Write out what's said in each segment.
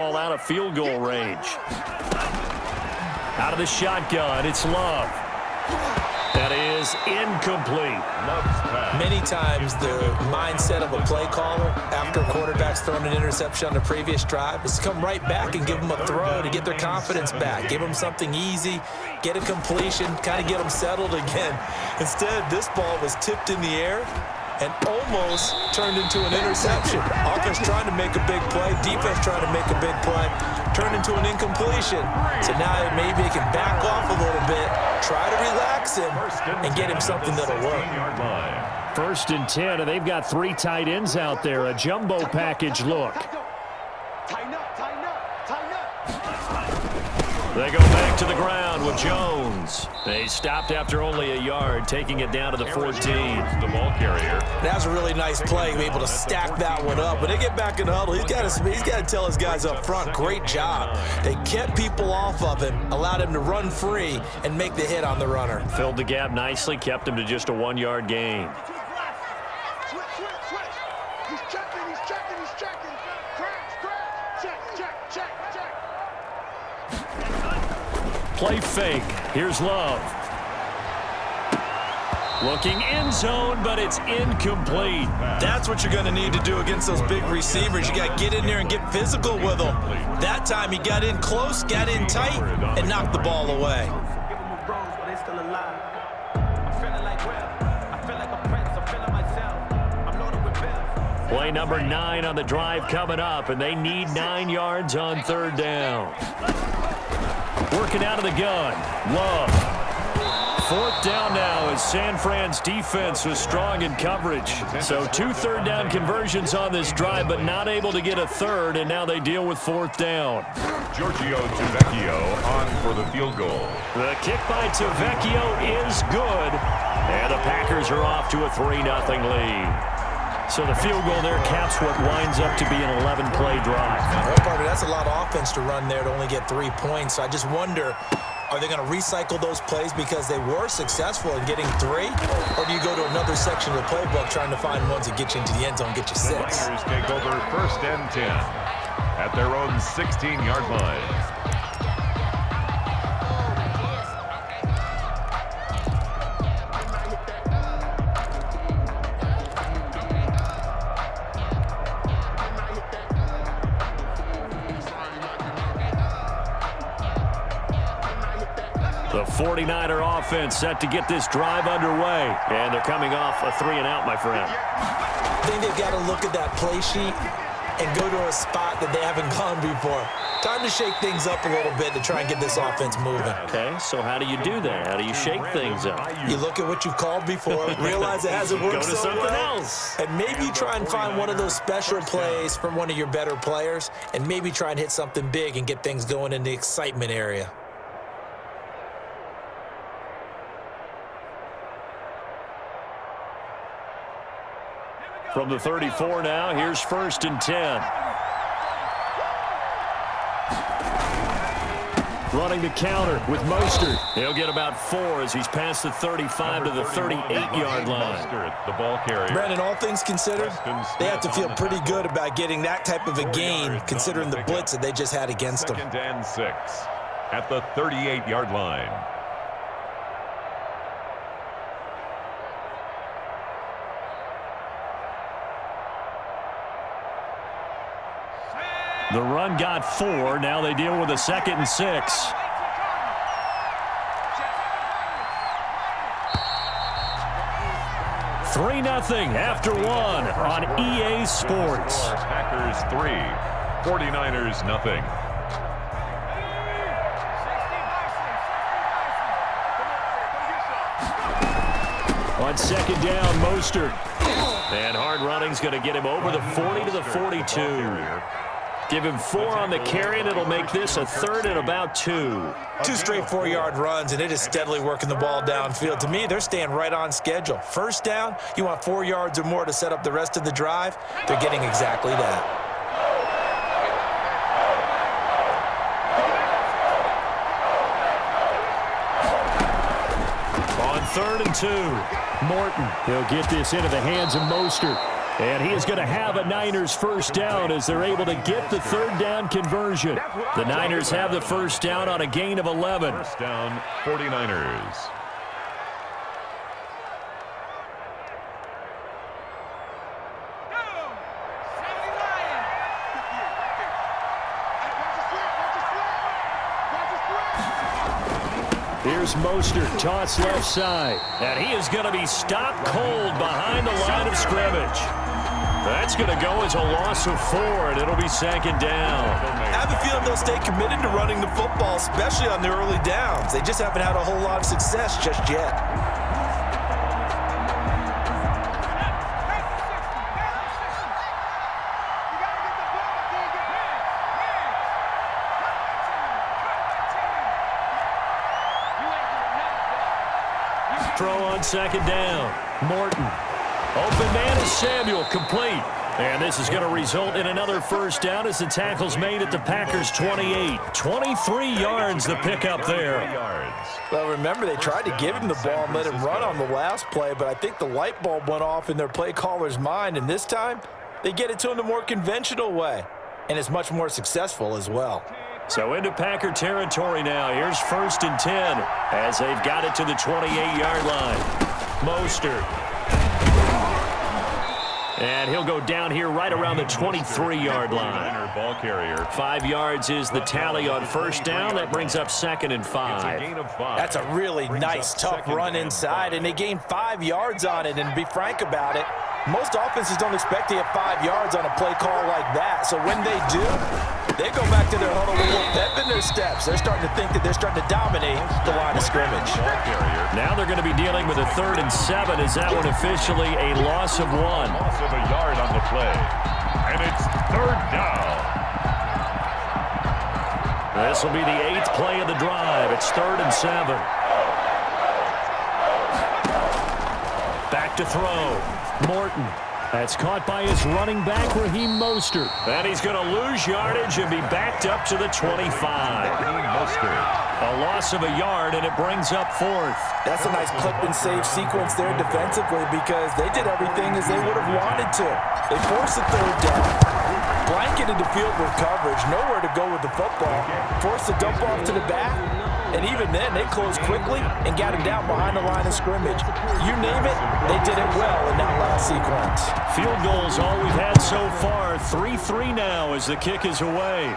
All out of field goal range. Out of the shotgun, it's Love. That is incomplete. Many times the mindset of a play caller after a quarterback's thrown an interception on the previous drive is to come right back and give them a throw to get their confidence back. Give them something easy, get a completion, kind of get them settled again. Instead, this ball was tipped in the air and almost turned into an interception. Offense trying to make a big play, defense trying to make a big play, turned into an incompletion. So now maybe they can back off a little bit, try to relax him, and get him something that'll work. 1st and 10, and they've got 3 tight ends out there. A jumbo package look. They go back to the ground with Jones. They stopped after only a yard, taking it down to the 14. The ball carrier. That was a really nice play, able to stack that one up. When they get back in the huddle, he's got to tell his guys up front, great job. They kept people off of him, allowed him to run free, and make the hit on the runner. Filled the gap nicely, kept him to just a 1-yard gain. Play fake. Here's Love. Looking end zone, but it's incomplete. That's what you're going to need to do against those big receivers. You got to get in there and get physical with them. That time he got in close, got in tight, and knocked the ball away. Play number 9 on the drive coming up, and they need 9 yards on 3rd down. Working out of the gun. Love. 4th down now as San Fran's defense was strong in coverage. So 2 3rd down conversions on this drive, but not able to get a 3rd, and now they deal with 4th down. Giorgio Tavecchio on for the field goal. The kick by Tavecchio is good, and the Packers are off to a 3-0 lead. So the field goal there caps what winds up to be an 11-play drive. That's a lot of offense to run there to only get 3 points. So I just wonder, are they going to recycle those plays because they were successful in getting 3? Or do you go to another section of the playbook trying to find ones that get you into the end zone, get you 6? The Niners take over 1st and 10 at their own 16-yard line. The 49er offense set to get this drive underway. And they're coming off a 3-and-out, my friend. I think they've got to look at that play sheet and go to a spot that they haven't gone before. Time to shake things up a little bit to try and get this offense moving. Okay, so how do you do that? How do you shake things up? You look at what you've called before, realize it hasn't worked so something well, else. And maybe you try and find one of those special plays from one of your better players, and maybe try and hit something big and get things going in the excitement area. From the 34 now, here's 1st and 10. Running the counter with Mostert. He'll get about 4 as he's past the 35 to the 38-yard line. The ball carrier. Brandon, all things considered, they have to feel pretty good about getting that type of a gain, considering the blitz that they just had against them. 2nd and 6 at the 38-yard line. The run got 4. Now they deal with a 2nd and 6. Three 0 after 1 on EA Sports. Packers 3, 49ers nothing. On 2nd down, Mostert. And hard running's going to get him over the 40 to the 42. Give him 4 on the carry, and it'll make this a 3rd and about 2. 2 straight 4-yard runs, and it is steadily working the ball downfield. To me, they're staying right on schedule. 1st down, you want 4 yards or more to set up the rest of the drive. They're getting exactly that. On 3rd and 2, Morton. He'll get this into the hands of Mostert. And he is going to have a Niners first down as they're able to get the third down conversion. The Niners have the first down on a gain of 11. First down, 49ers. Here's Mostert, toss left side. And he is going to be stopped cold behind the line of scrimmage. That's going to go as a loss of 4, and it'll be second down. I have a feeling they'll stay committed to running the football, especially on the early downs. They just haven't had a whole lot of success just yet. Throw on second down. Morton. Open man is Samuel, complete. And this is going to result in another first down as the tackle's made at the Packers' 28. 23 yards the pickup there. Well, remember, they tried to give him the ball and let him run on the last play, but I think the light bulb went off in their play caller's mind, and this time they get it to him the more conventional way, and it's much more successful as well. So into Packer territory now. Here's first and 10 as they've got it to the 28-yard line. Mostert. And he'll go down here right around the 23-yard line. Ball carrier. 5 yards is the tally on first down. That brings up second and 5. That's a really nice, tough run inside, and they gained 5 yards on it. And to be frank about it, most offenses don't expect to get 5 yards on a play call like that. So when they do, they go back to their huddle with a little pep in their steps. They're starting to think that they're starting to dominate the line of scrimmage. Now they're going to be dealing with a 3rd and 7. Is that one officially a loss of 1? Loss of a yard on the play. And it's 3rd down. This will be the 8th play of the drive. It's 3rd and 7. Back to throw. Morton. That's caught by his running back, Raheem Mostert. And he's going to lose yardage and be backed up to the 25. A loss of a yard, and it brings up 4th. That's a nice clip and save sequence there defensively because they did everything as they would have wanted to. They forced the 3rd down, blanketed the field with coverage, nowhere to go with the football, forced the dump off to the back, and even then they closed quickly and got him down behind the line of scrimmage. You name it, they did it well in that last sequence. Field goals all we've had so far. 3-3 now as the kick is away.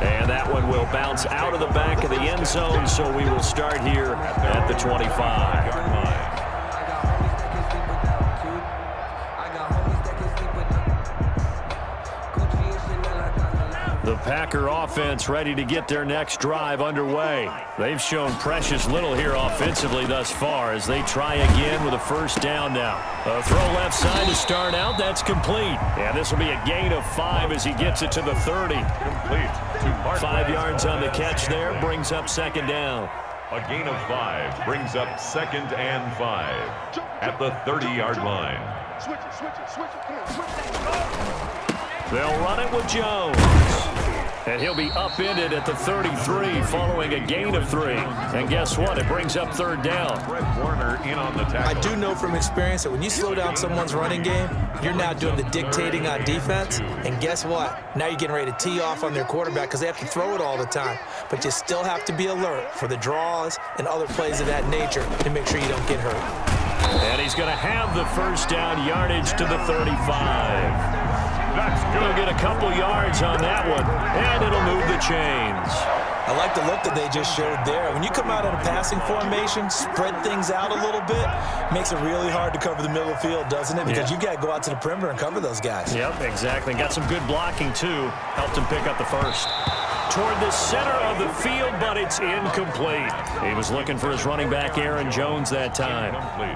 And that one will bounce out of the back of the end zone, so we will start here at the 25. The Packer offense ready to get their next drive underway. They've shown precious little here offensively thus far as they try again with a first down now. A throw left side to start out. That's complete. And this will be a gain of 5 as he gets it to the 30. Complete. 5 yards on the catch there. Brings up second down. A gain of 5 brings up 2nd and 5 at the 30-yard line. They'll run it with Jones. And he'll be upended at the 33 following a gain of 3. And guess what? It brings up 3rd down. Fred Warner in on the tackle. I do know from experience that when you slow down someone's running game, you're now doing the dictating on defense. And guess what? Now you're getting ready to tee off on their quarterback because they have to throw it all the time. But you still have to be alert for the draws and other plays of that nature to make sure you don't get hurt. And he's going to have the first down yardage to the 35. That's good. He'll get a couple yards on that one, and it'll move the chains. I like the look that they just showed there. When you come out in a passing formation, spread things out a little bit, makes it really hard to cover the middle of the field, doesn't it? Because you've got to go out to the perimeter and cover those guys. Yep, exactly. Got some good blocking, too. Helped him pick up the first. Toward the center of the field, but it's incomplete. He was looking for his running back, Aaron Jones, that time.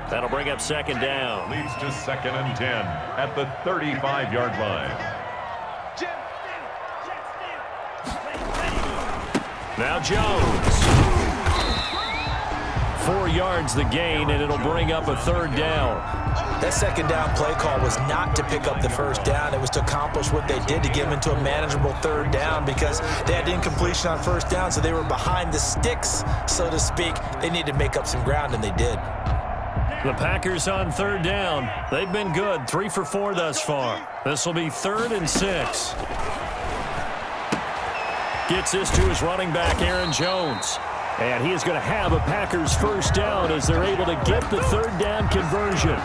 That'll bring up second down. Leads to 2nd and 10 at the 35-yard line. Now Jones. 4 yards the gain, and it'll bring up a 3rd down. That second down play call was not to pick up the first down. It was to accomplish what they did to get them into a manageable 3rd down because they had incompletion on first down, so they were behind the sticks, so to speak. They needed to make up some ground, and they did. The Packers on third down. They've been good, 3 for 4 thus far. This will be 3rd and 6. Gets this to his running back, Aaron Jones. And he is going to have a Packers first down as they're able to get the 3rd down conversion.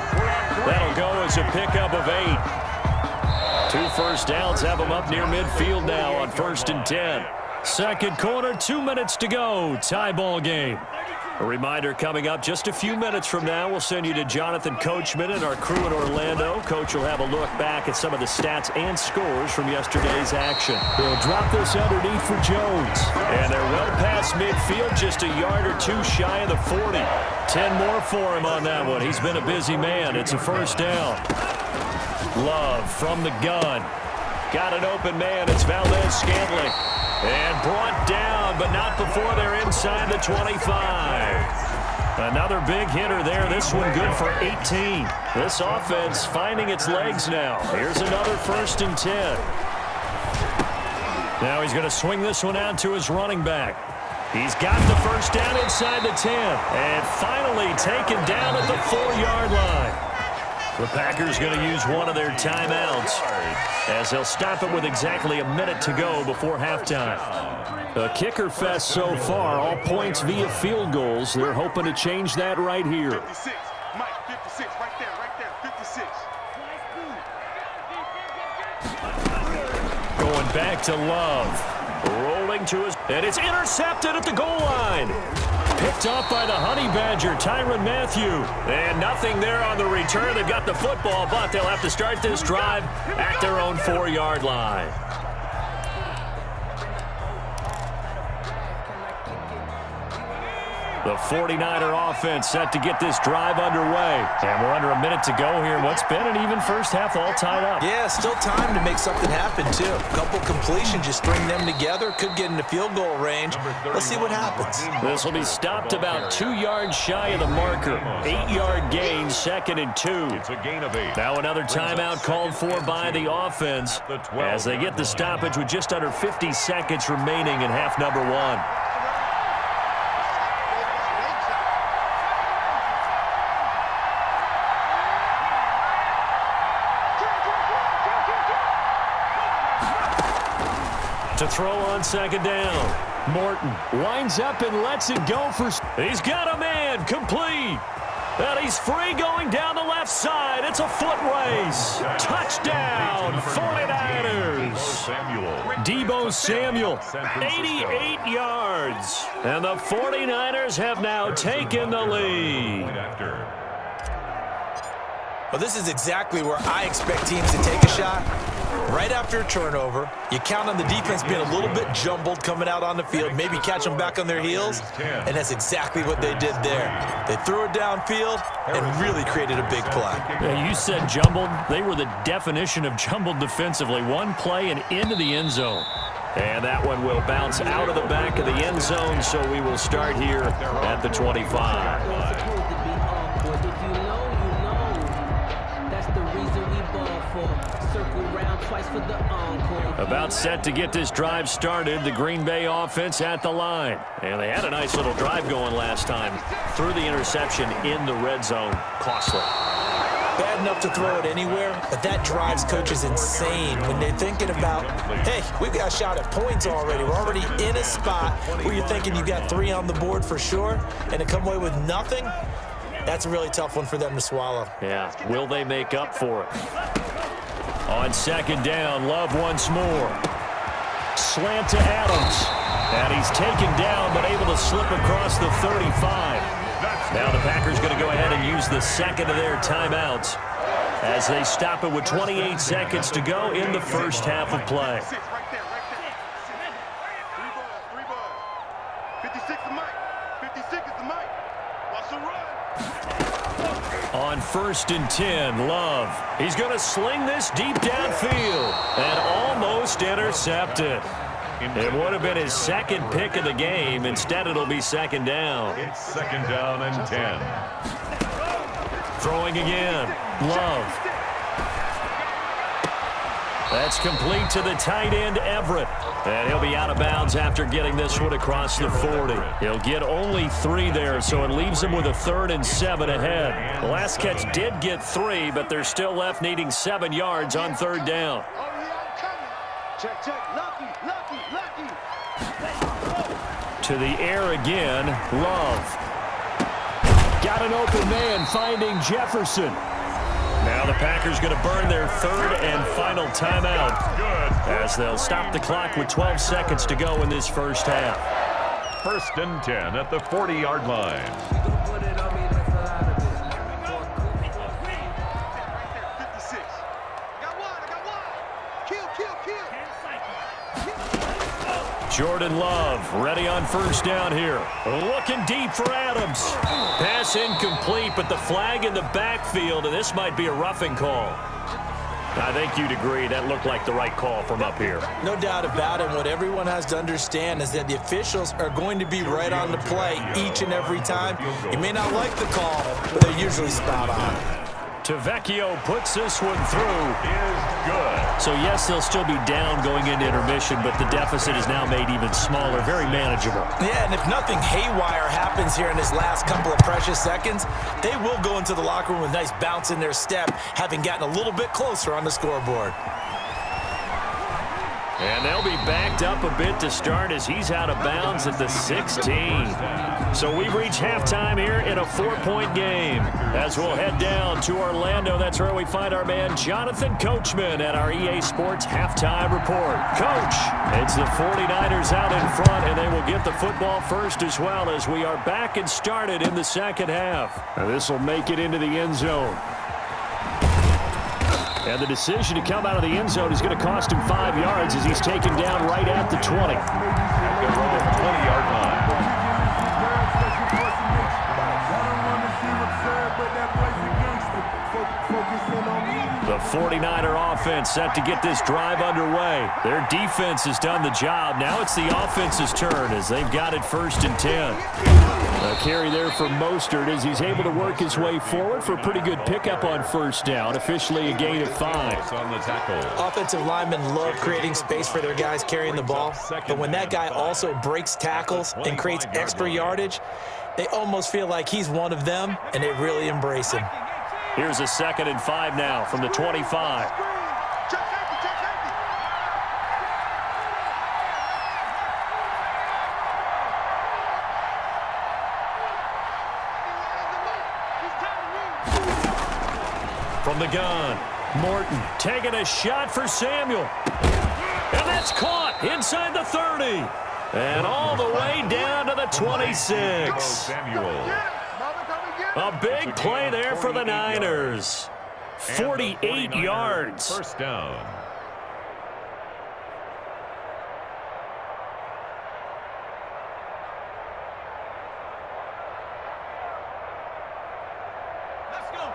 That'll go as a pickup of 8. 2 first downs have them up near midfield now on 1st and 10. Second quarter, 2 minutes to go. Tie ball game. A reminder coming up just a few minutes from now. We'll send you to Jonathan Coachman and our crew in Orlando. Coach will have a look back at some of the stats and scores from yesterday's action. They'll drop this underneath for Jones. And they're well past midfield, just a yard or 2 shy of the 40. 10 more for him on that one. He's been a busy man. It's a first down. Love from the gun. Got an open man. It's Valdez-Scantling. And brought down, but not before they're inside the 25. Another big hitter there. This one good for 18. This offense finding its legs now. Here's another 1st and 10. Now he's going to swing this one out to his running back. He's got the first down inside the 10. And finally taken down at the 4-yard line. The Packers going to use one of their timeouts as they'll stop it with exactly a minute to go before halftime. A kicker fest so far, all points via field goals. They're hoping to change that right here. 56, Mike, 56, right there, 56. Going back to Love. Rolling to his, and it's intercepted at the goal line. Picked off by the Honey Badger, Tyrann Mathieu. And nothing there on the return. They've got the football, but they'll have to start this drive at their own 4-yard line. The 49er offense set to get this drive underway. And we're under a minute to go here. What's been an even first half all tied up. Yeah, still time to make something happen, too. A couple completions, just string them together. Could get into field goal range. Let's see what happens. This will be stopped about 2 yards shy of the marker. 8-yard gain, 2nd and 2. It's a gain of 8. Now another timeout called for by the offense as they get the stoppage with just under 50 seconds remaining in half number 1. To throw on 2nd down. Morton lines up and lets it go for... He's got a man, complete. And he's free going down the left side. It's a foot race. Touchdown, 49ers. Deebo Samuel, 88 yards. And the 49ers have now taken the lead. Well, this is exactly where I expect teams to take a shot. Right after a turnover, you count on the defense being a little bit jumbled coming out on the field, maybe catch them back on their heels, and that's exactly what they did there. They threw it downfield and really created a big play. Yeah, you said jumbled. They were the definition of jumbled defensively. One play and into the end zone. And that one will bounce out of the back of the end zone, so we will start here at the 25. About set to get this drive started, the Green Bay offense at the line. And they had a nice little drive going last time. Threw the interception in the red zone. Costly. Bad enough to throw it anywhere, but that drives coaches insane when they're thinking about, hey, we've got a shot at points already. We're already in a spot where you're thinking you got 3 on the board for sure, and to come away with nothing, that's a really tough one for them to swallow. Yeah, will they make up for it? On 2nd down, Love once more. Slant to Adams. And he's taken down, but able to slip across the 35. Now the Packers going to go ahead and use the second of their timeouts as they stop it with 28 seconds to go in the first half of play. 56 is Mike. 56 is the Mike. Watch the run. On 1st and 10, Love. He's going to sling this deep downfield and almost intercepted. It would have been his 2nd pick of the game. Instead, it'll be 2nd down. It's 2nd down and 10. Throwing again. Love. That's complete to the tight end, Everett. And he'll be out of bounds after getting this one across the 40. He'll get only 3 there, so it leaves him with a 3rd and 7 ahead. The last catch did get 3, but they're still left needing 7 yards on 3rd down. Check, check. Lucky. To the air again, Love. Got an open man finding Jefferson. Now the Packers going to burn their 3rd and final timeout as they'll stop the clock with 12 seconds to go in this first half. 1st and 10 at the 40-yard line. 56. Got one. Kill. Jordan Love ready on 1st down here. Looking deep for Adams. Pass incomplete, but the flag in the backfield, and this might be a roughing call. I think you'd agree that looked like the right call from up here. No doubt about it. What everyone has to understand is that the officials are going to be right on the play each and every time. You may not like the call, but they're usually spot on. Tavecchio puts this one through. Is good. So, yes, they'll still be down going into intermission, but the deficit is now made even smaller, very manageable. Yeah, and if nothing haywire happens here in his last couple of precious seconds, they will go into the locker room with a nice bounce in their step, having gotten a little bit closer on the scoreboard. And they'll be backed up a bit to start as he's out of bounds at the 16. So we've reached halftime here in a 4-point game. As we'll head down to Orlando, that's where we find our man Jonathan Coachman at our EA Sports Halftime Report. Coach, it's the 49ers out in front, and they will get the football first as well as we are back and started in the second half. Now this will make it into the end zone. And the decision to come out of the end zone is going to cost him 5 yards as he's taken down right at the 20. At their own 20-yard line. The 49er offense set to get this drive underway. Their defense has done the job. Now it's the offense's turn as they've got it 1st and 10. A carry there for Mostert as he's able to work his way forward for a pretty good pickup on 1st down. Officially a gain of 5. On the tackle. Offensive linemen love creating space for their guys carrying the ball, but when that guy also breaks tackles and creates extra yardage, they almost feel like he's one of them, and they really embrace him. Here's a 2nd and 5 now from the 25. From the gun, Morton taking a shot for Samuel. And that's caught inside the 30. And all the way down to the 26. Samuel. A big play there for the Niners. 48 yards. 1st down.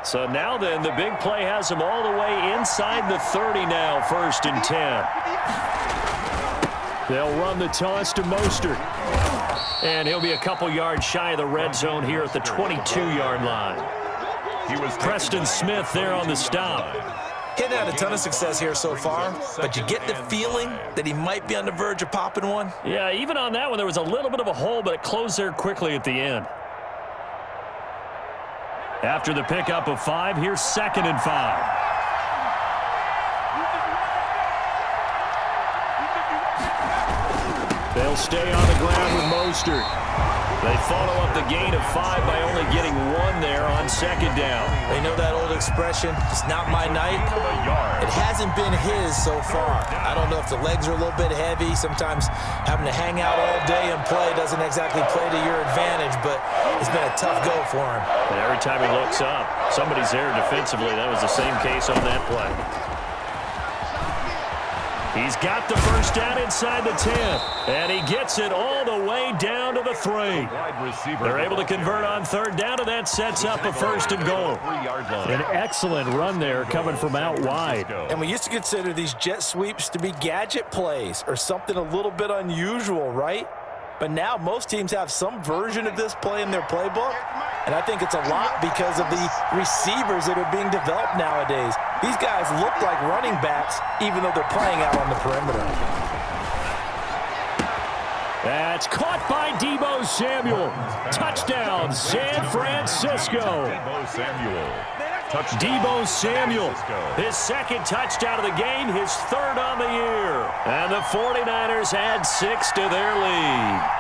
So now then, the big play has him all the way inside the 30 now, 1st and 10. They'll run the toss to Mostert. And he'll be a couple yards shy of the red zone here at the 22-yard line. Preston Smith there on the stop. He hasn't had a ton of success here so far, but you get the feeling that he might be on the verge of popping one. Yeah, even on that one, there was a little bit of a hole, but it closed there quickly at the end. After the pickup of 5, here's 2nd and 5. They'll stay on the ground with Mostert. They follow up the gain of 5 by only getting 1 there on 2nd down. They know that old expression, it's not my night. It hasn't been his so far. I don't know if the legs are a little bit heavy. Sometimes having to hang out all day and play doesn't exactly play to your advantage, but it's been a tough go for him. And every time he looks up, somebody's there defensively. That was the same case on that play. He's got the 1st down inside the 10, and he gets it all the way down to the 3. They're able to convert on 3rd down, and that sets up a 1st and goal. An excellent run there coming from out wide. And we used to consider these jet sweeps to be gadget plays or something a little bit unusual, right? But now most teams have some version of this play in their playbook, and I think it's a lot because of the receivers that are being developed nowadays. These guys look like running backs even though they're playing out on the perimeter. That's caught by Deebo Samuel. Touchdown, San Francisco. Deebo Samuel, his second touchdown of the game, his third on the year. And the 49ers add 6 to their lead.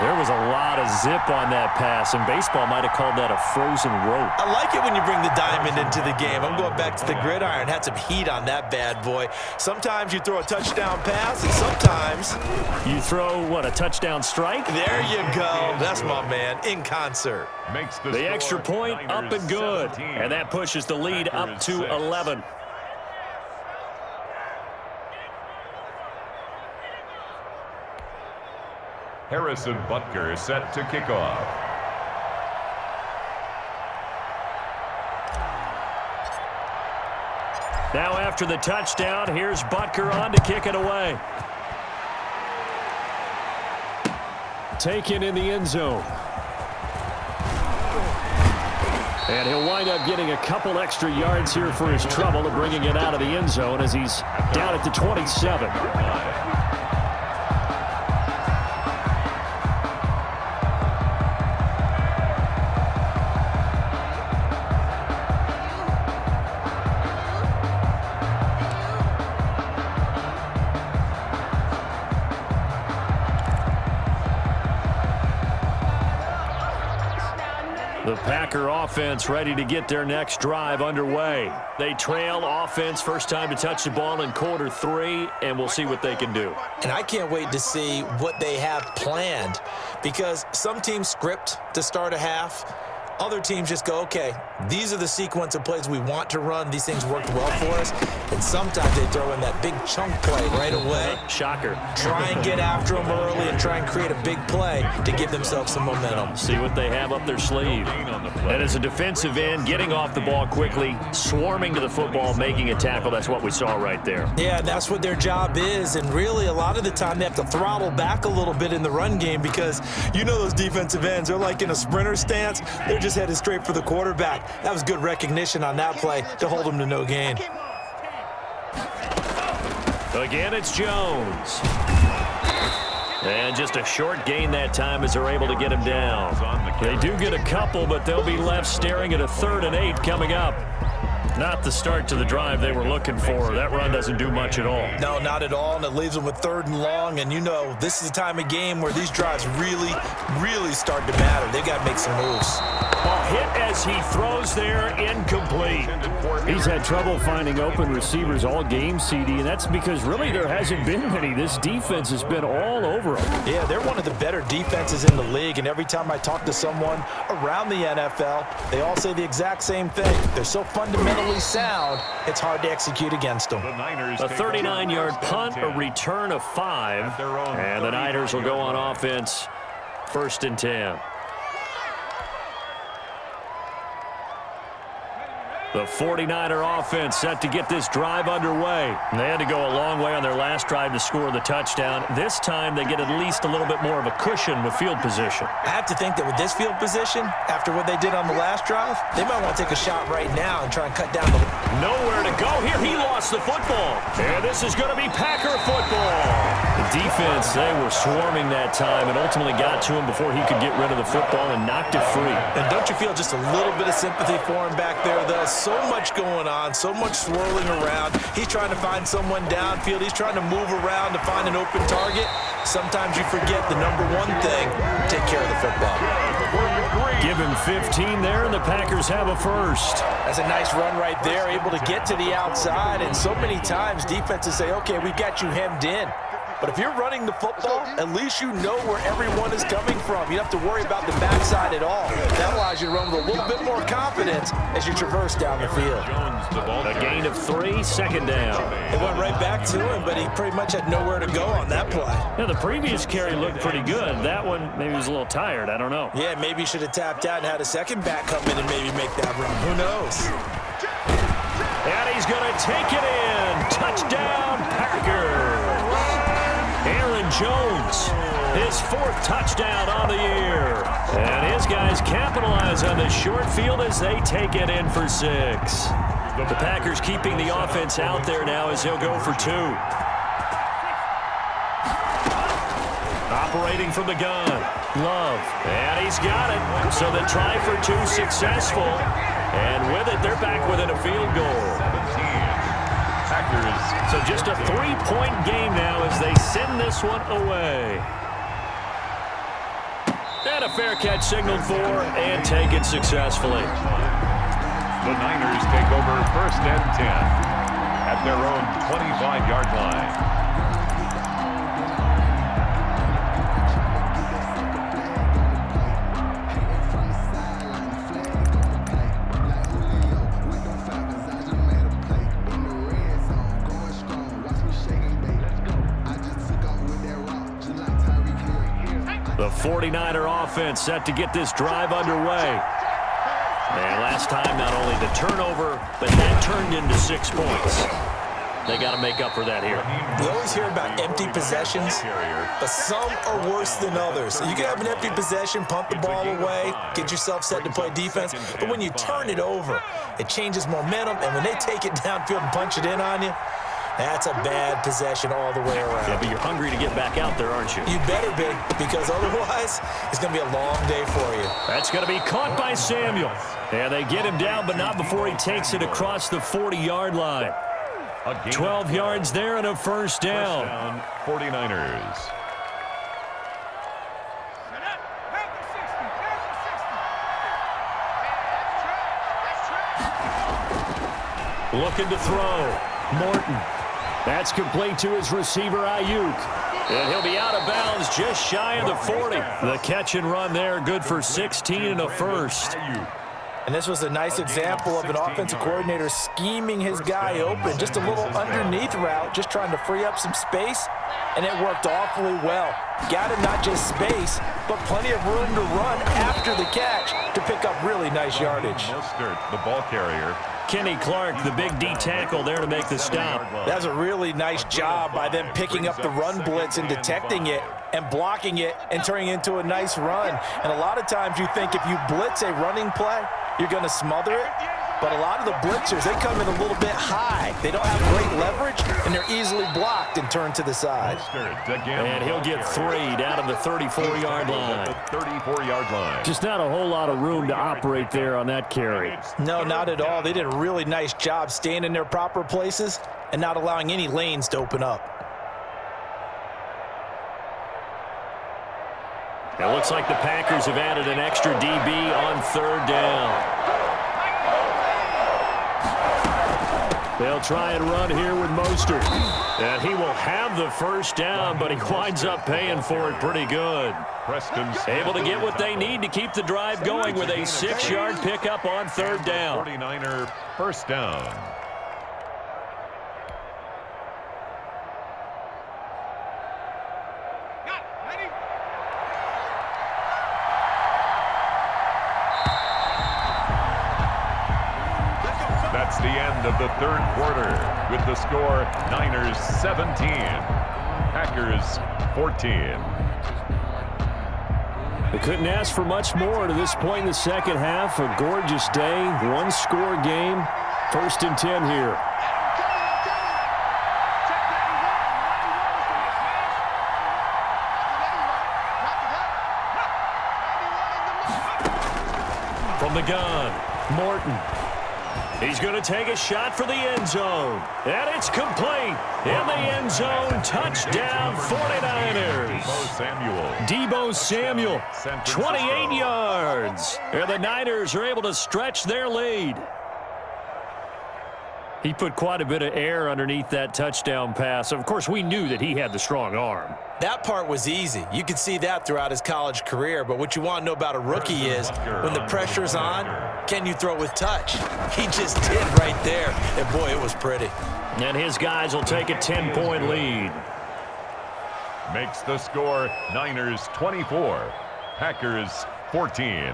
There was a lot of zip on that pass, and baseball might have called that a frozen rope. I like it when you bring the diamond into the game. I'm going back to the gridiron. Had some heat on that bad boy. Sometimes you throw a touchdown pass, and sometimes you throw, what, a touchdown strike? There you go. That's my man, in concert. Makes the extra point up and good, and that pushes the lead up to 11. Harrison Butker set to kick off. Now after the touchdown, here's Butker on to kick it away. Taken in the end zone. And he'll wind up getting a couple extra yards here for his trouble and bringing it out of the end zone as he's down at the 27. The Packer offense ready to get their next drive underway. They trail offense, first time to touch the ball in quarter 3, and we'll see what they can do. And I can't wait to see what they have planned, because some teams script to start a half. Other teams just go, okay, these are the sequence of plays we want to run. These things worked well for us. And sometimes they throw in that big chunk play right away. Shocker. Try and get after them early and try and create a big play to give themselves some momentum. See what they have up their sleeve. And as a defensive end, getting off the ball quickly, swarming to the football, making a tackle, that's what we saw right there. Yeah, that's what their job is. And really, a lot of the time, they have to throttle back a little bit in the run game because you know those defensive ends, they're like in a sprinter stance. They're just headed straight for the quarterback. That was good recognition on that play to hold him to no gain. Again, it's Jones. And just a short gain that time as they're able to get him down. They do get a couple, but they'll be left staring at a 3rd and 8 coming up. Not the start to the drive they were looking for. That run doesn't do much at all. No, not at all, and it leaves them with 3rd and long. And you know, this is the time of game where these drives really start to matter. They got to make some moves. Ball hit as he throws there, incomplete. He's had trouble finding open receivers all game, CD, and that's because really there hasn't been many. This defense has been all over them. Yeah, they're one of the better defenses in the league, and every time I talk to someone around the NFL, they all say the exact same thing. They're so fundamentally sound, it's hard to execute against them. A 39-yard punt, a return of 5, and the Niners will go on offense, 1st and 10. The 49er offense set to get this drive underway. They had to go a long way on their last drive to score the touchdown. This time they get at least a little bit more of a cushion with field position. I have to think that with this field position, after what they did on the last drive, they might want to take a shot right now and try and cut down the... Nowhere to go here. He lost the football. And this is going to be Packer football. The defense, they were swarming that time and ultimately got to him before he could get rid of the football and knocked it free. And don't you feel just a little bit of sympathy for him back there, though? So much going on, so much swirling around. He's trying to find someone downfield. He's trying to move around to find an open target. Sometimes you forget the number one thing, take care of the football. Give him 15 there, and the Packers have a first. That's a nice run right there, able to get to the outside. And so many times defenses say, okay, we got you hemmed in. But if you're running the football, at least you know where everyone is coming from. You don't have to worry about the backside at all. That allows you to run with a little bit more confidence as you traverse down the field. A gain of 3, 2nd down. They went right back to him, but he pretty much had nowhere to go on that play. Yeah, the previous carry looked pretty good. That one, maybe he was a little tired. I don't know. Yeah, maybe he should have tapped out and had a second back come in and maybe make that run. Who knows? And he's going to take it in. Touchdown, Packers. Aaron Jones, his 4th touchdown on the year. And his guys capitalize on the short field as they take it in for 6. The Packers keeping the offense out there now as they'll go for 2. Operating from the gun. Love. And he's got it. So the try for two successful. And with it, they're back within a field goal. 17. Packers. So just a 3-point game now as they send this one away. And a fair catch signaled for and taken successfully. The Niners take over 1st and 10 at their own 25-yard line. The 49er offense set to get this drive underway. And last time, not only the turnover, but that turned into 6 points. They got to make up for that here. We always hear about empty possessions, but some are worse than others. So you can have an empty possession, punt the ball away, get yourself set to play defense, but when you turn it over, it changes momentum, and when they take it downfield and punch it in on you, that's a bad possession all the way around. Yeah, but you're hungry to get back out there, aren't you? You better be, because otherwise it's going to be a long day for you. That's going to be caught by Samuel. And they get him down, but not before he takes it across the 40-yard line. 12 yards there and a first down. 49ers. Looking to throw. Morton. That's complete to his receiver, Ayuk. And he'll be out of bounds just shy of the 40. The catch and run there, good for 16 and a first. And this was a nice example of an offensive coordinator scheming his guy open. Just a little underneath route, just trying to free up some space, and it worked awfully well. Got him not just space, but plenty of room to run after the catch to pick up really nice yardage. Mostert, the ball carrier. Kenny Clark, the big D tackle there to make the stop. That's a really nice job by them picking up the run blitz and detecting it and blocking it and turning it into a nice run. And a lot of times you think if you blitz a running play, you're going to smother it. But a lot of the blitzers, they come in a little bit high. They don't have great leverage, and they're easily blocked and turned to the side. And he'll get 3 down to the 34-yard line. 34-yard line. Just not a whole lot of room to operate there on that carry. No, not at all. They did a really nice job staying in their proper places and not allowing any lanes to open up. It looks like the Packers have added an extra DB on 3rd down. They'll try and run here with Mostert. And he will have the first down, but he winds up paying for it pretty good. Preston able to get what they need to keep the drive going with a 6-yard pickup on 3rd down. 49er first down. That's the end of the 3rd quarter with the score Niners 17, Packers 14. They couldn't ask for much more to this point in the 2nd half. A gorgeous day, 1-score game, 1st and 10 here. From the gun, Morton. He's going to take a shot for the end zone. And it's complete. In the end zone, touchdown 49ers. Deebo Samuel, 28 yards. And the Niners are able to stretch their lead. He put quite a bit of air underneath that touchdown pass. Of course, we knew that he had the strong arm. That part was easy. You could see that throughout his college career. But what you want to know about a rookie is when the pressure's on, can you throw with touch? He just did right there. And, boy, it was pretty. And his guys will take a 10-point lead. Makes the score Niners 24, Packers 14.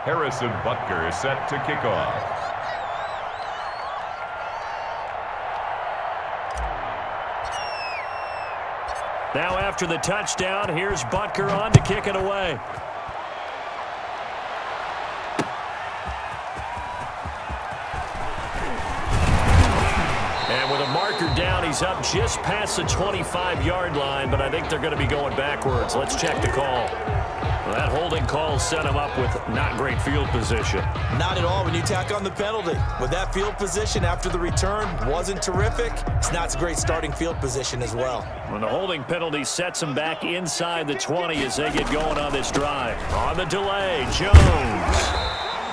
Harrison Butker set to kick off. Now after the touchdown, here's Butker on to kick it away. And with a marker down, he's up just past the 25-yard line, but I think they're going to be going backwards. Let's check the call. Well, that holding call set him up with not great field position. Not at all when you tack on the penalty. With that field position after the return wasn't terrific, it's not a great starting field position as well. When the holding penalty sets him back inside the 20 as they get going on this drive. On the delay, Jones.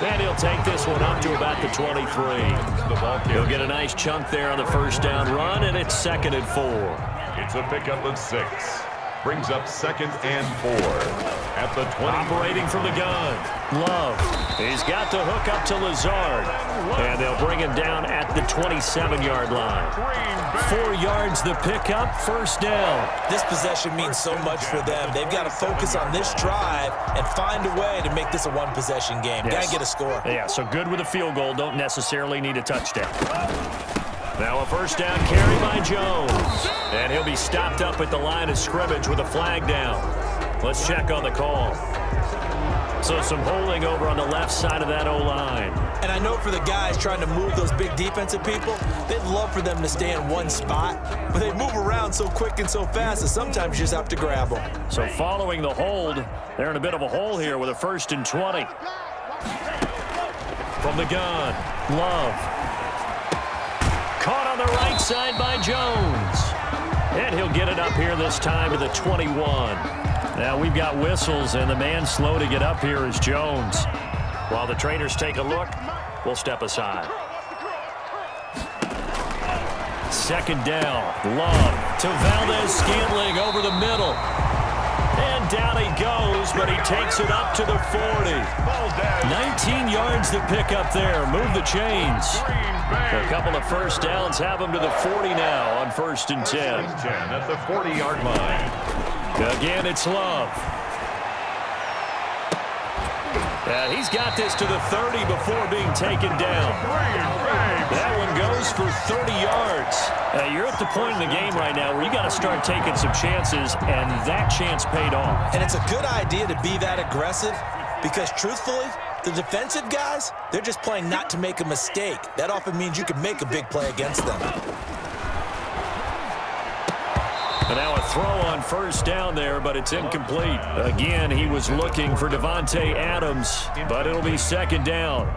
And he'll take this one up to about the 23. He'll get a nice chunk there on the first down run, and it's 2nd and 4. It's a pickup of 6. Brings up 2nd and 4 at the 20. Operating from the gun. Love. He's got the hook up to Lazard. And they'll bring him down at the 27-yard line. 4 yards the pickup, 1st down. This possession means so much for them. They've got to focus on this drive and find a way to make this a one-possession game. Yes. Got to get a score. Yeah, so good with a field goal. Don't necessarily need a touchdown. Now a 1st down carry by Jones. And he'll be stopped up at the line of scrimmage with a flag down. Let's check on the call. So some holding over on the left side of that O-line. And I know for the guys trying to move those big defensive people, they'd love for them to stay in one spot. But they move around so quick and so fast that sometimes you just have to grab them. So following the hold, they're in a bit of a hole here with a 1st and 20. From the gun, Love. Caught on the right side by Jones. And he'll get it up here this time to the 21. Now we've got whistles, and the man slow to get up here is Jones. While the trainers take a look, we'll step aside. 2nd down. Love to Valdez-Scantling over the middle. And down he goes, but he takes it up to the 40. 19 yards to pick up there. Move the chains. A couple of 1st downs have him to the 40 now on 1st and 10. At the 40-yard line. Again, it's Love. And he's got this to the 30 before being taken down. That one goes for 30 yards. You're at the point in the game right now where you got to start taking some chances, and that chance paid off. And it's a good idea to be that aggressive because, truthfully, the defensive guys, they're just playing not to make a mistake. That often means you can make a big play against them. And now a throw on 1st down there, but it's incomplete. Again, he was looking for Devontae Adams, but it'll be 2nd down.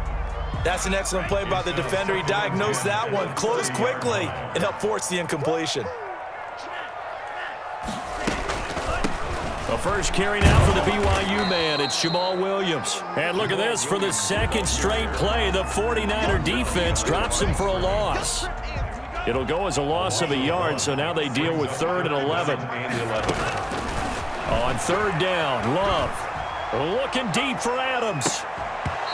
That's an excellent play by the defender. He diagnosed that one, closed quickly, and helped force the incompletion. The first carry now for the BYU man. It's Jamal Williams. And look at this. For the 2nd straight play, the 49er defense drops him for a loss. It'll go as a loss of a yard, so now they deal with 3rd and 11. On 3rd down, Love looking deep for Adams.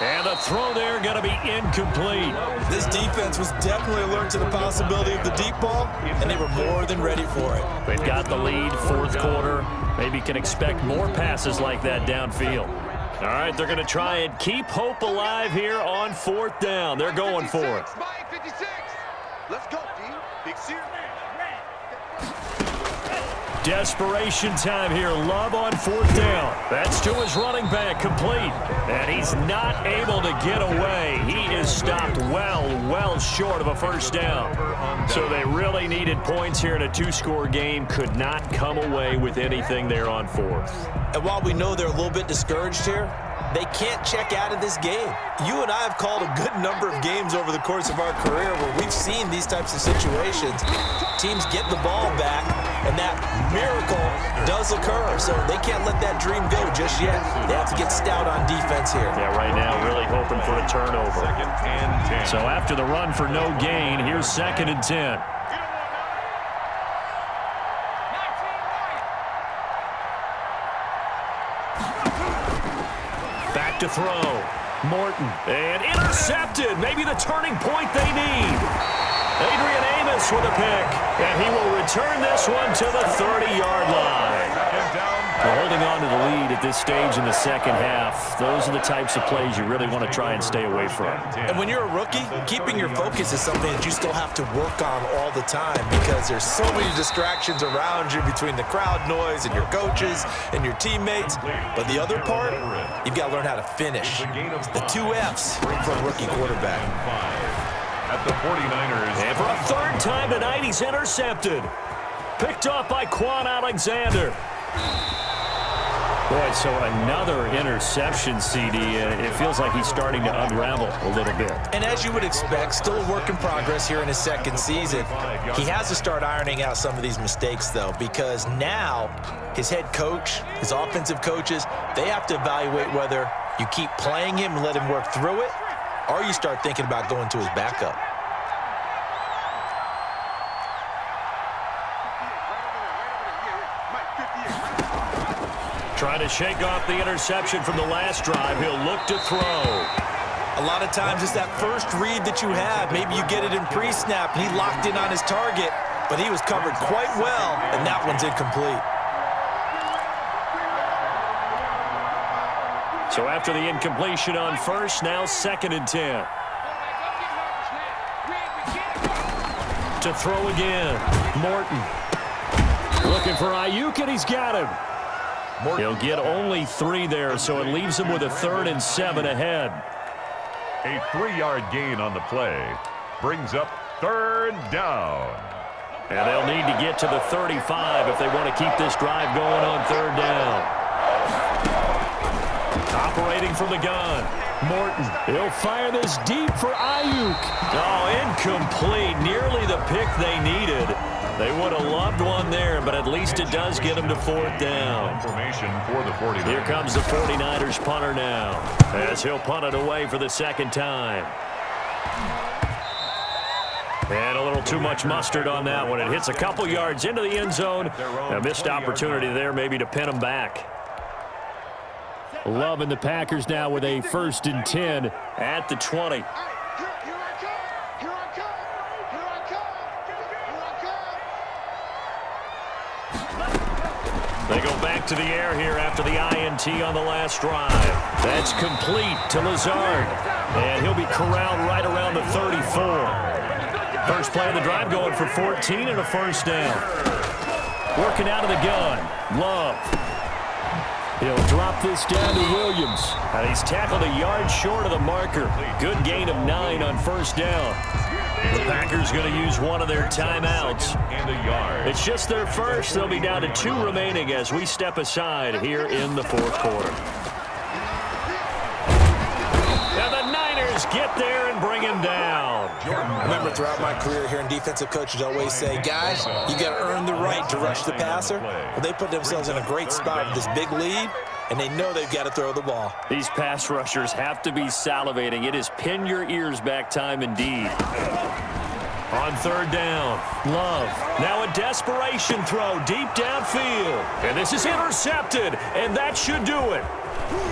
And the throw there going to be incomplete. This defense was definitely alert to the possibility of the deep ball, and they were more than ready for it. They've got the lead, 4th quarter. Maybe can expect more passes like that downfield. All right, they're going to try and keep hope alive here on 4th down. They're going for it. Let's go, D. Big Sear. Desperation time here. Love on 4th down. That's to his running back, complete. And he's not able to get away. He is stopped well short of a 1st down. So they really needed points here in a 2-score game. Could not come away with anything there on 4th. And while we know they're a little bit discouraged here, they can't check out of this game. You and I have called a good number of games over the course of our career where we've seen these types of situations. Teams get the ball back, and that miracle does occur. So they can't let that dream go just yet. They have to get stout on defense here. Yeah, right now really hoping for a turnover. 2nd and 10. So after the run for no gain, here's 2nd and 10. To throw. Morton. And intercepted. Maybe the turning point they need. Adrian Amos with a pick. And he will return this one to the 30-yard line. And down Well, holding on to the lead at this stage in the second half, those are the types of plays you really want to try and stay away from. And when you're a rookie, keeping your focus is something that you still have to work on all the time because there's so many distractions around you between the crowd noise and your coaches and your teammates. But the other part, you've got to learn how to finish. The 2 Fs for a rookie quarterback. At the 49ers. And for a third time tonight, he's intercepted. Picked off by Quan Alexander. Boy, so another interception, CD. It feels like he's starting to unravel a little bit. And as you would expect, still a work in progress here in his second season. He has to start ironing out some of these mistakes, though, because now his head coach, his offensive coaches, they have to evaluate whether you keep playing him and let him work through it, or you start thinking about going to his backup. Trying to shake off the interception from the last drive. He'll look to throw. A lot of times it's that first read that you have. Maybe you get it in pre-snap, and he locked in on his target, but he was covered quite well, and that one's incomplete. So after the incompletion on first, now 2nd and 10. To throw again. Morton. Looking for Ayuk, and he's got him. He'll get only 3 there, so it leaves him with a 3rd and 7 ahead. A 3-yard gain on the play brings up 3rd down. And they'll need to get to the 35 if they want to keep this drive going on 3rd down. Operating from the gun. Morton. He'll fire this deep for Ayuk. Oh, incomplete. Nearly the pick they needed. They would have loved one there, but at least it does get them to 4th down. Information for the 49ers. Here comes the 49ers punter now, as he'll punt it away for the 2nd time. And a little too much mustard on that one. It hits a couple yards into the end zone. A missed opportunity there maybe to pin them back. Loving the Packers now with a 1st and 10 at the 20. They go back to the air here after the INT on the last drive. That's complete to Lazard. And he'll be corralled right around the 34. First play of the drive going for 14 and a 1st down. Working out of the gun. Love. He'll drop this down to Williams. And he's tackled a yard short of the marker. Good gain of 9 on 1st down. The Packers going to use one of their timeouts. And a yard. It's just their first. They'll be down to 2 remaining as we step aside here in the 4th quarter. And the Niners get there and bring him down. I remember throughout my career hearing defensive coaches always say, guys, you got to earn the right to rush the passer. Well, they put themselves in a great spot with this big lead, and they know they've got to throw the ball. These pass rushers have to be salivating. It is pin your ears back time indeed. On 3rd down, Love. Now a desperation throw deep downfield. And this is intercepted, and that should do it.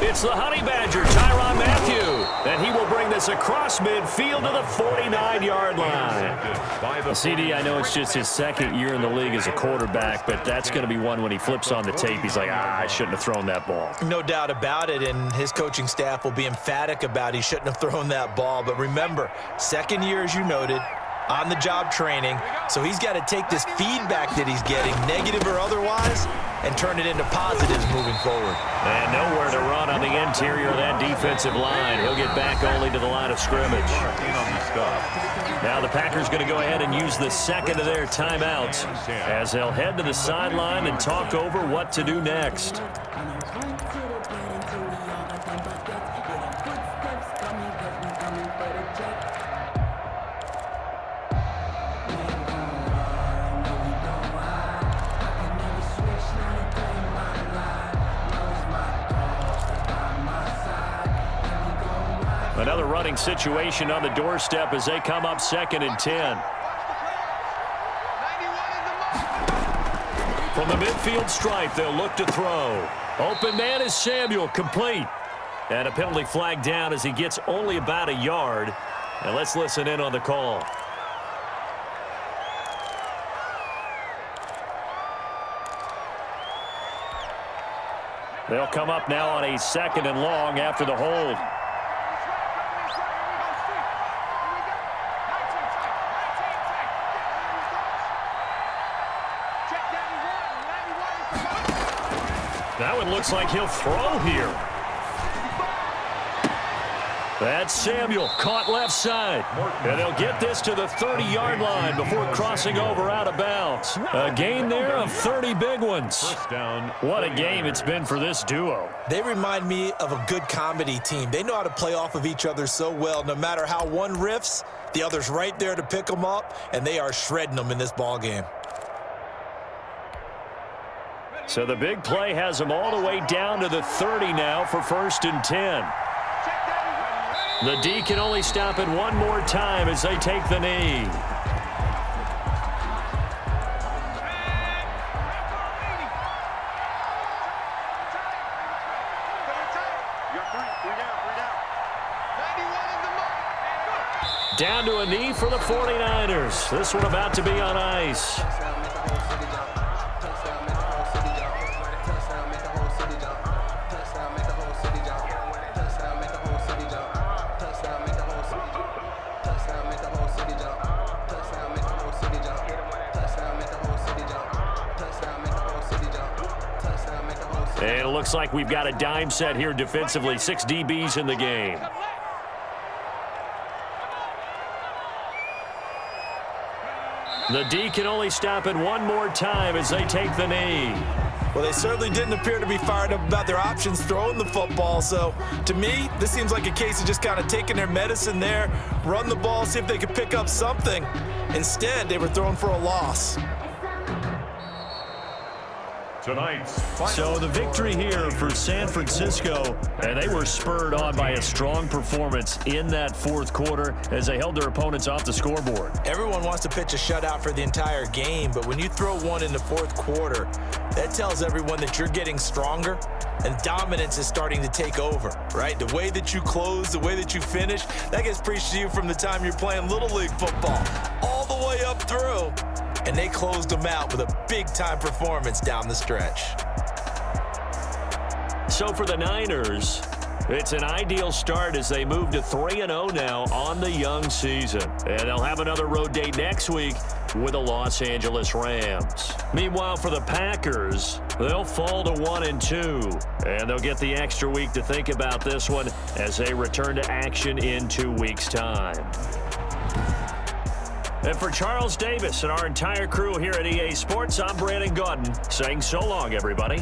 It's the Honey Badger, Tyrann Mathieu. And he will bring this across midfield to the 49-yard line. CD, I know it's just his 2nd year in the league as a quarterback, but that's going to be one when he flips on the tape. He's like, I shouldn't have thrown that ball. No doubt about it, and his coaching staff will be emphatic about he shouldn't have thrown that ball. But remember, 2nd year, as you noted, on-the-job training, so he's got to take this feedback that he's getting, negative or otherwise, and turn it into positives moving forward. And nowhere to run on the interior of that defensive line. He'll get back only to the line of scrimmage. Now the Packers going to go ahead and use the 2nd of their timeouts as they'll head to the sideline and talk over what to do next. Another running situation on the doorstep as they come up 2nd and 10. From the midfield stripe, they'll look to throw. Open man is Samuel, complete. And a penalty flag down as he gets only about a yard. And let's listen in on the call. They'll come up now on a 2nd and long after the hold. That one looks like he'll throw here. That's Samuel, caught left side. And they'll get this to the 30-yard line before crossing over out of bounds. A gain there of 30 big ones. What a game it's been for this duo. They remind me of a good comedy team. They know how to play off of each other so well. No matter how one riffs, the other's right there to pick them up, and they are shredding them in this ball game. So the big play has them all the way down to the 30 now for 1st and 10. The D can only stop it one more time as they take the knee. Down to a knee for the 49ers. This one about to be on ice. And it looks like we've got a dime set here defensively. 6 DBs in the game. The D can only stop it one more time as they take the knee. Well, they certainly didn't appear to be fired up about their options throwing the football. So, to me, this seems like a case of just kind of taking their medicine there, run the ball, see if they could pick up something. Instead, they were throwing for a loss. So the victory here for San Francisco, and they were spurred on by a strong performance in that 4th quarter as they held their opponents off the scoreboard. Everyone wants to pitch a shutout for the entire game, but when you throw one in the 4th quarter, that tells everyone that you're getting stronger and dominance is starting to take over, right? The way that you close, the way that you finish, that gets preached to you from the time you're playing Little League football all the way up through. And they closed them out with a big-time performance down the stretch. So for the Niners, it's an ideal start as they move to 3-0 now on the young season. And they'll have another road date next week with the Los Angeles Rams. Meanwhile, for the Packers, they'll fall to 1-2. And they'll get the extra week to think about this one as they return to action in 2 weeks' time. And for Charles Davis and our entire crew here at EA Sports, I'm Brandon Gaudin saying so long, everybody.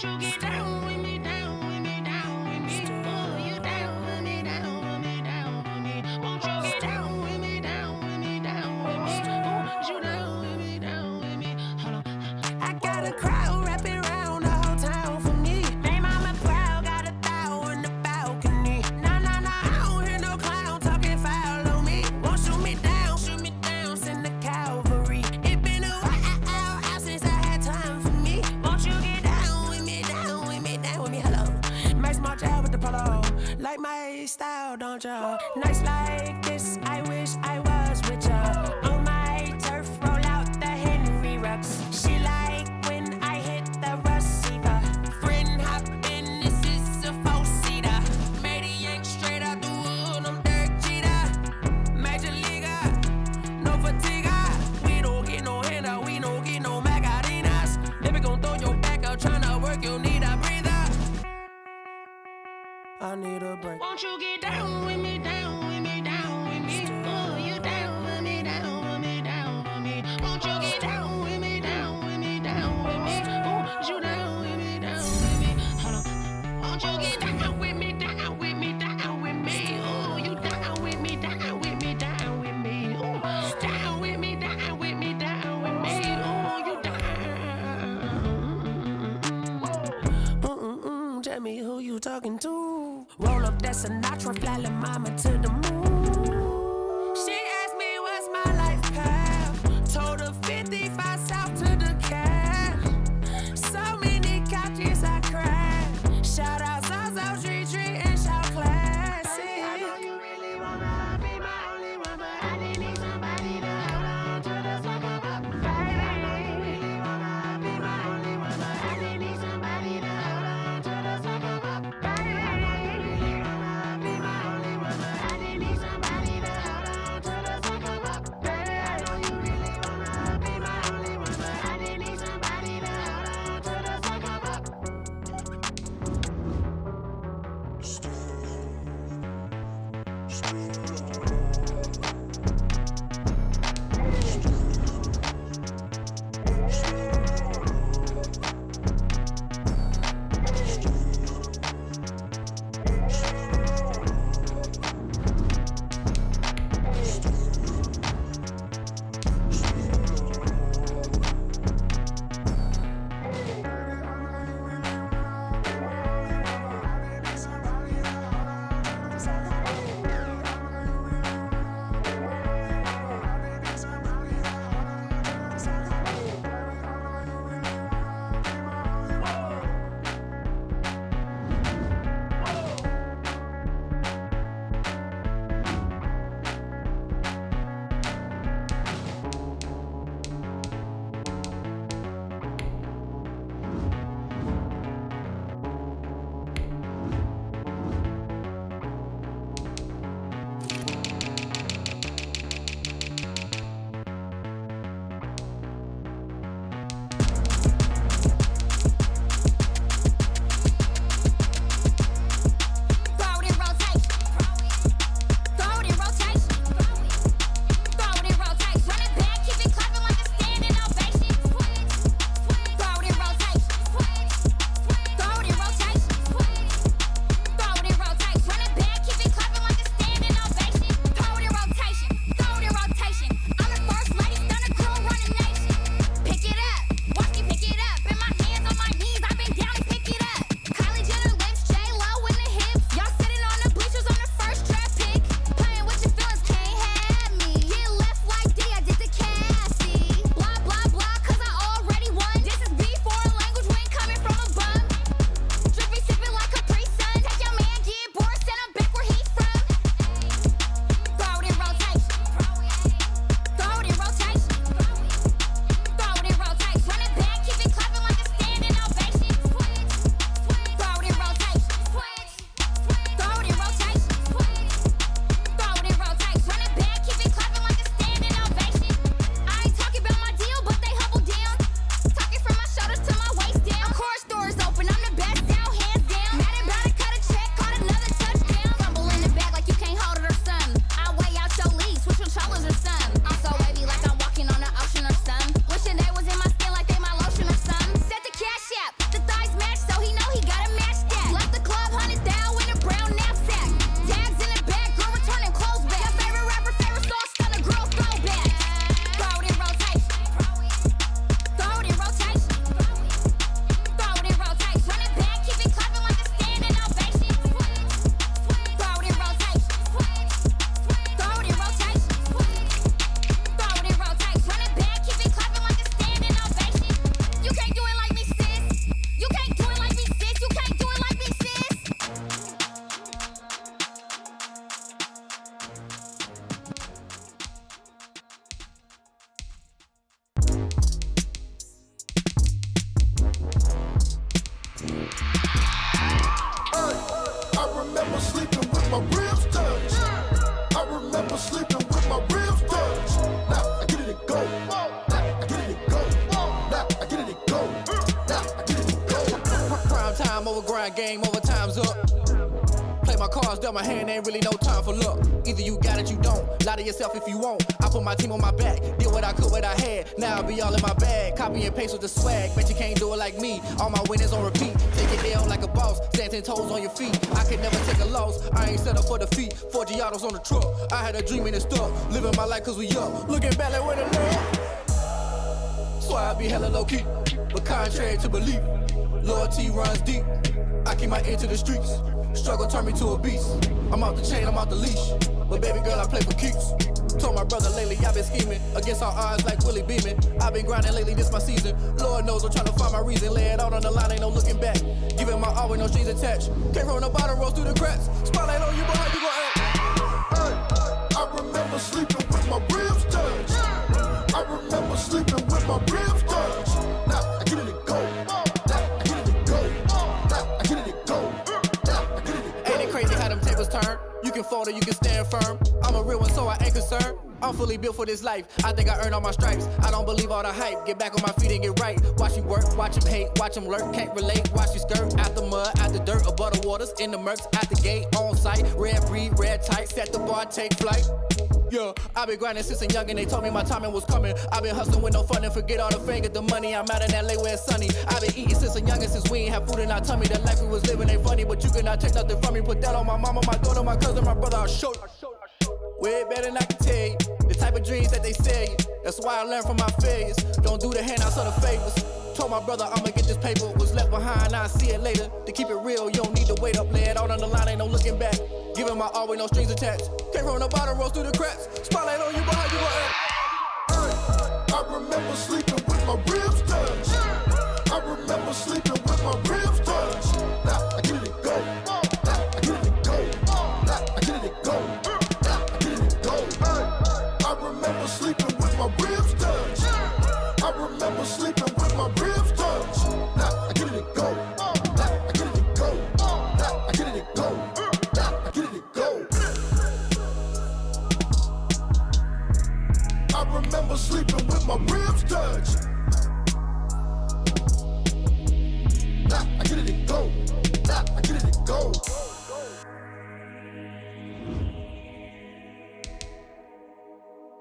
Won't you get down with me, down with me, down with me? Oh, you down with me, down with me, down with me. Won't you get down with me, down with me, down with me? Oh, you down with me, down with me? Hold on. I got a crowd wrapping around the whole town for me. Name on my proud, got a thou in the balcony. Nah, nah, nah, I don't hear no clown talking foul on me. Won't shoot me down, send the cavalry. It been a while since I had time for me. Won't you get down with me, down with me, down with me? Hello. Max March out with the polo. Like my style, don't ya? Nights like this, I wish I was with ya. On my turf, roll out the Henry Rux. She like when I hit the receiver. Friend hop in, this is a four-seater. Made a yank straight out the wood, I'm Derek Jeter. Major leaguer, no fatigue. We don't get no handout, we don't get no Macarinas. Never gon' throw your back out, tryna work, you need a breather. I need a break. Won't you get down with me, down with me, down with me? Oh, you down with me, down with me, down with me? Won't you get down with me, down with me, down with me? Oh, you down with me, down with me? Hold on. Won't you get down with me, down with me, down with me? Oh, you down with me, down with me, down with me? Oh, down with me, down with me, down with me? Oh, you down. Tell me who you talking to. Roll up that Sinatra, fly la mama to the moon. She asked me what's my life path. Told her 55 south to the cab. So many couches I cried. Shout out Zazo, Tree, and shout classic. I know you really wanna be my only one, but I didn't need somebody to hold on to the sucker up. I know you really wanna be my only one, but I didn't need somebody to hold on to the sucker up. I know you really wanna be my only one, but I didn't remember sleeping with my ribs touched. Now I get it and go. Now I get it and go. Now I get it and go. Now I get it and go. Prime time over grind game, over time's up. Play my cards, dealt my hand, ain't really no time for luck. Either you got it, you don't. Lie to yourself if you won't. I put my team on my back, did what I could, what I had. Now I'll be all in my bag, copy and paste with the swag. Bet you can't do it like me. All my winners on repeat. Take it down like a boss, stand 10 toes on your feet. I could never take a loss, I ain't set up for defeat. 4 Giottos on the truck, I had a dream and it stuck. Living my life cause we up, looking back like where the love. So I be hella low key, but contrary to belief, loyalty runs deep. I keep my ear to the streets. Struggle turned me to a beast. I'm off the chain, I'm off the leash. But baby girl, I play for keeps. Told my brother lately, I've been scheming against all odds like Willie Beeman. I've been grinding lately, this my season. Lord knows I'm trying to find my reason. Lay it out on the line, ain't no looking back. Giving my all with no strings attached. Came from the bottom, rose through the cracks. Spotlight on you, boy, how you gon' act? I remember sleeping with my ribs touched. I remember sleeping with my ribs touched. Now I get it and go. Now I get it and go. Now I get it and go. Ain't it crazy how them tables turn? You can fold or you can stand firm. I'm a real one, so I ain't concerned. I'm fully built for this life. I think I earned all my stripes. I don't believe all the hype. Get back on my feet and get right. Watch you work, watch him hate, watch him lurk. Can't relate, watch you skirt. Out the mud, out the dirt, above the waters, in the murks, out the gate, on site. Red breed, red tight, set the bar, take flight. Yeah, I been grinding since a young and they told me my timing was coming. I been hustling with no fun and forget all the fame, get the money. I'm out in LA where it's sunny. I been eating since a young and since we ain't have food in our tummy. The life we was living ain't funny, but you cannot take nothing from me. Put that on my mama, my daughter, my cousin, my brother, I'll show you. Way better than I can tell you. The type of dreams that they sell you. That's why I learned from my failures. Don't do the handouts or the favors. Told my brother I'ma get this paper. Was left behind, I'll see it later. To keep it real, you don't need to wait up. Lay it out on the line, ain't no looking back. Giving my all with no strings attached. Came from the bottom, rose through the cracks. Spotlight on you, boy, how you gon' act? I remember sleeping with my ribs touched. I remember sleeping with my ribs touched. Now I get it and go. Now I get it and go. Now I get it and go. Now I get it and go. I remember sleeping with my ribs touched. I remember sleeping with my ribs touched. Now I get it and go. Now I get it and go. Now I get it and go. Now I get it and go. I remember sleeping with my ribs touched. Now I get it and go. Now I get it and go.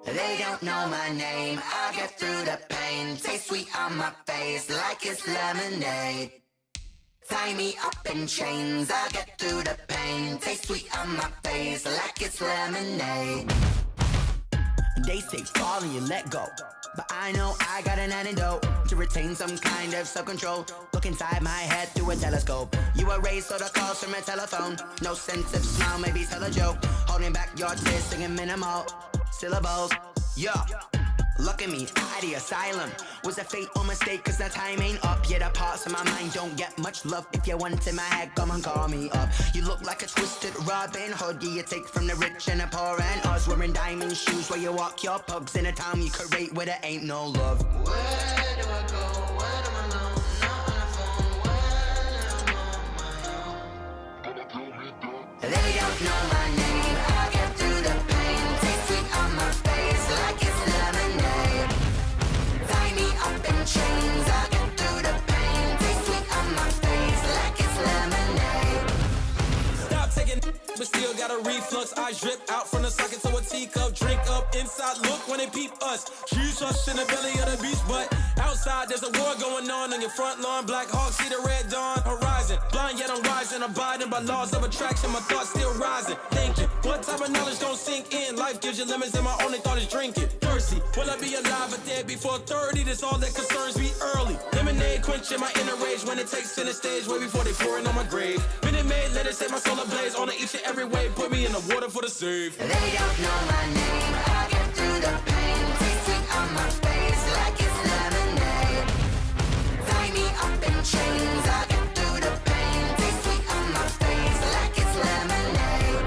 They don't know my name, I get through the pain. Taste sweet on my face like it's lemonade. Tie me up in chains, I get through the pain. Taste sweet on my face like it's lemonade. They say fall and you let go, but I know I got an antidote to retain some kind of self-control. Look inside my head through a telescope. You erase all the calls from a telephone. No sense of smile, maybe tell a joke. Holding back your tears, singing minimal syllables. Yeah, look at me, out the asylum. Was a fate or mistake, cause the time ain't up. Yet the parts of my mind don't get much love. If you want in my head, come and call me up. You look like a twisted Robin Hood. Yeah, you take from the rich and the poor and us. Wearing diamond shoes where you walk your pugs in a town you create where there ain't no love. Where do I go? Where am I alone? Not on the phone. When I'm on my own. They don't know my name. I get through the pain. Taste sweet on my face like it's lemonade. Tie me up in chains. I get through the pain. Taste sweet on my face like it's lemonade. Stop taking, but still got a reflux. I drip out from the socket to a teacup. Drink up inside, look when they peep us. Cheese us in the belly of the beast, but outside there's a war going on your front lawn. Black Hawk, see the red dawn horizon. Blind yet I'm rising, abiding by laws of attraction. My thoughts still rising, thinking what type of knowledge don't sink in. Life gives you limits and my only thought is drinking. Thirsty, will I be alive or dead before 30? That's all that concerns me early. Lemonade quenching my inner rage when it takes center stage way before they pouring on my grave. Minute Maid, let it set my soul ablaze on each and every way. Put me in the water for the save. They don't know my name. I get through the pain. Taste sweet on my face like it's lemonade. Tie me up in chains. I get through the pain. Taste sweet on my face like it's lemonade.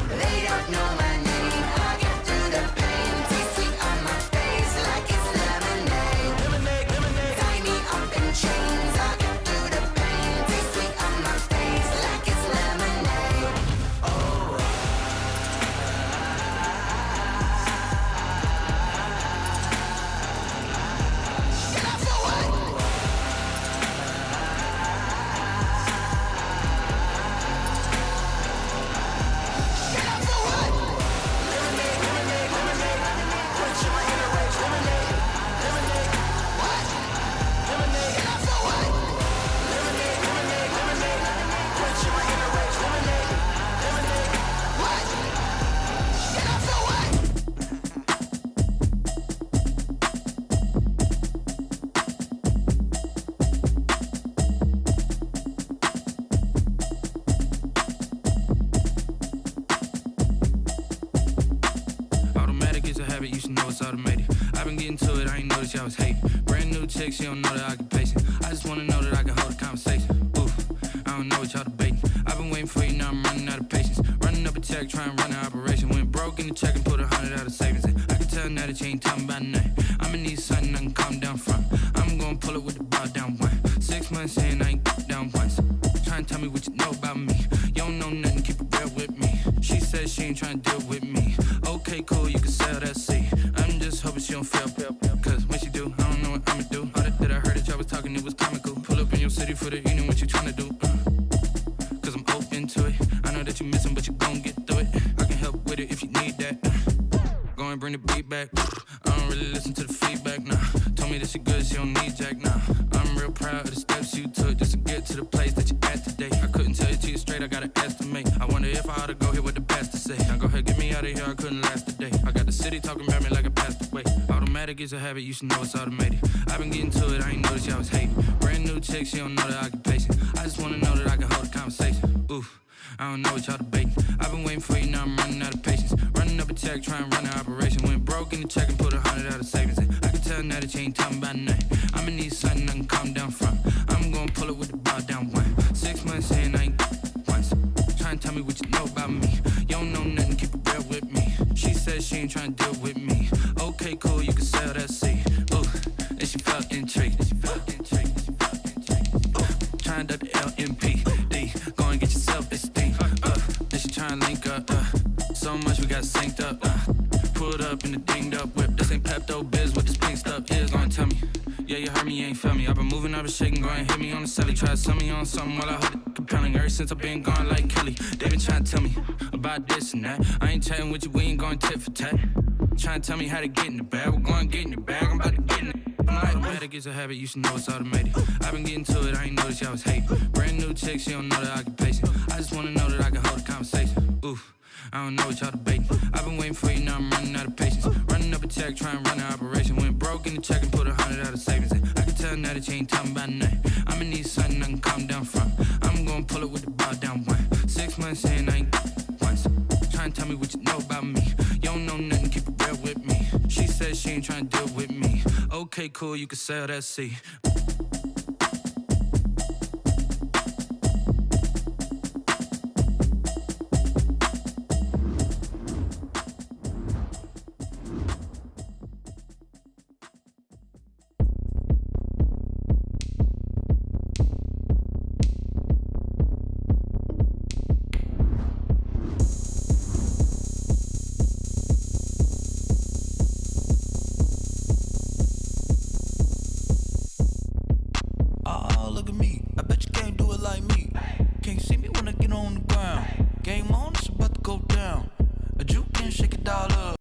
They don't know my name. I get through the pain. Taste sweet on my face like it's lemonade. Lemonade, lemonade. Tie me up in chains. I get through the pain. Taste sweet on my face like it's lemonade. it's a habit, you should know it's automated. I've been getting to it, I ain't noticed y'all was hating. Brand new chick, she don't know that I can pace it. I just wanna know that I can hold a conversation. Oof, I don't know what y'all debating. I've been waiting for you, now I'm running out of patience. Running up a check, trying to run an operation. Went broke in the check and put 100 out of savings in. I can tell now that you ain't talking about nothing. I'ma need something I can calm down from. I'm gonna pull it with the bar down one. 6 months in, I ain't down once. Trying to tell me what you know about me. You don't know nothing, keep it real with me. She says she ain't trying to deal with me. Okay, cool, you can sell that seat. I'm just hoping she don't fail. Cause when she do, I don't know what I'ma do. All that I heard that y'all was talking, it was comical. Pull up in your city for the evening, what you trying to do? Cause I'm open to it. I know that you missing, but you gon' get through it. I can help with it if you need that. Go and bring the beat back. I don't really listen to the feedback, nah. Told me that she good, she don't need jack, nah. I'm real proud of the steps you took just to get to the place that you at today. I couldn't tell you to you straight, I gotta estimate. I wonder if I ought to go here with the best to say. Now go ahead, get me out of here, I couldn't last a day. I got the city talking about me like I passed away. Automatic is a habit, you should know it's automated. I've been getting to it, I ain't noticed y'all was hating. Brand new chick, she don't know the occupation. I just wanna know that I can hold a conversation. Oof, I don't know what y'all debating. I've been waiting for you, now I'm running out of patience. Running up a check, trying to run an operation. Went broke in the check and put 100 out of savings in. I can tell now that you ain't talking about nothing. I'ma need something I can calm down from. I'm gonna pull it with the bar down one. 6 months in, I ain't once. Trying to tell me what you know about me. You don't know nothing, keep it real with me. She says she ain't trying to deal with me. Okay, cool, you can sell that seat. Ooh, and she felt intrigued. Trying to duck the LMPD. Go and get your self-esteem. Then she trying to link up. So much we got synced up. Pulled up in the dinged up whip. This ain't Pepto-Biz, what this pink stuff is. Gonna tell me. Yeah, you heard me, you ain't felt me. I've been moving, I've been shaking, go and hit me on the celly. Try to sell me on something while I hold it compelling. Ever since I've been gone like Kelly, they been trying to tell me about this and that. I ain't chatting with you, we ain't going tit for tat. Trying to tell me how to get in the bag. We're going to get in the bag, I'm about to get in it. Automatic is a habit, you should know it's automated. I've been getting to it, I ain't noticed y'all was hating. Brand new chick, she don't know the occupation. I just wanna know that I can hold a conversation. Oof, I don't know what y'all debating. I've been waiting for you, now I'm running out of patience. Running up a check, trying to run an operation. Went broke in the check and put 100 out of savings in. I can tell now that you ain't talking about nothing. I'ma need something I can calm down from. I'm gonna pull it with the bar down one. 6 months in, I ain't once. Trying to tell me what you know about me. You don't know nothing, keep it real with me. She says she ain't trying to deal with me. Okay, cool, you can sell that seat. Look at me, I bet you can't do it like me. Can't see me when I get on the ground. Game on, it's about to go down. A juke can shake it all up.